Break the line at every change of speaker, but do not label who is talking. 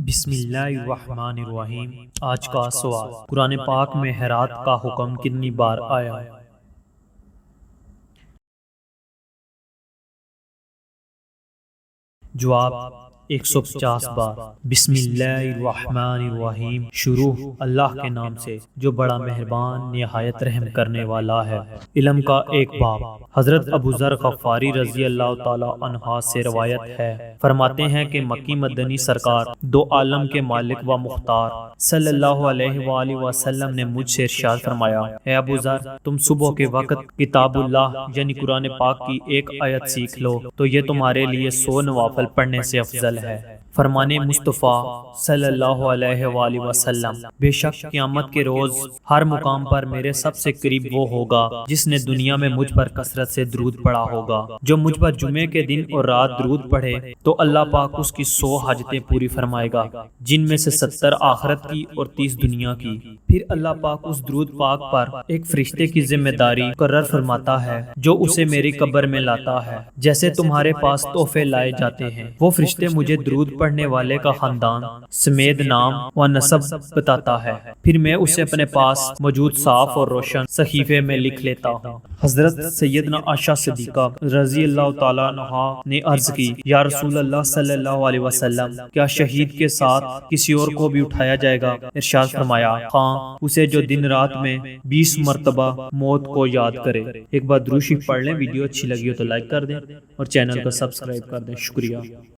بسم اللہ الرحمن الرحیم۔ آج کا سوال، قرآن پاک میں ہیرات کا حکم کتنی بار آیا؟ جواب 150 بار۔ بسم اللہ الرحمن الرحیم۔ شروع اللہ کے نام سے جو بڑا مہربان نہایت رحم کرنے والا ہے۔ علم کا ایک باب۔ حضرت ابو ذر غفاری رضی اللہ تعالی عنہ سے روایت ہے، فرماتے ہیں کہ مکی مدنی سرکار دو عالم کے مالک و مختار صلی اللہ علیہ وآلہ وسلم نے مجھ سے ارشاد فرمایا، اے ابو ذر، تم صبح کے وقت کتاب اللہ یعنی قرآن پاک کی ایک آیت سیکھ لو تو یہ تمہارے لیے 100 نوافل پڑھنے سے افضل ہے۔ فرمان مصطفیٰ صلی اللہ علیہ وآلہ وسلم، بے شک قیامت کے روز ہر مقام پر میرے سب سے قریب وہ ہوگا جس نے دنیا میں مجھ پر کثرت سے درود پڑھا ہوگا۔ جو مجھ پر جمعے کے دن اور رات درود پڑھے تو اللہ پاک اس کی 100 حاجتیں پوری فرمائے گا، جن میں سے 70 آخرت کی اور 30 دنیا کی۔ پھر اللہ پاک اس درود پاک پر ایک فرشتے کی ذمہ داری مقرر فرماتا ہے جو اسے میری قبر میں لاتا ہے، جیسے تمہارے پاس تحفے لائے جاتے ہیں۔ وہ فرشتے مجھے درود پڑھنے والے کا خاندان سمیت نام و نسب بتاتا ہے، پھر میں اسے اپنے پاس موجود صاف اور روشن صحیفے میں لکھ لیتا ہوں۔ حضرت سیدنا عائشہ صدیقہ رضی اللہ تعالیٰ عنہا نے عرض کی، یا رسول اللہ صلی اللہ علیہ وسلم، کیا شہید کے ساتھ کسی اور کو بھی اٹھایا جائے گا؟ ارشاد فرمایا، ہاں، اسے جو دن رات میں 20 مرتبہ موت کو یاد کرے۔ ایک بار درود شریف پڑھ لیں۔ ویڈیو اچھی لگی ہو تو لائک کر دیں اور چینل کو سبسکرائب کر دیں۔ شکریہ۔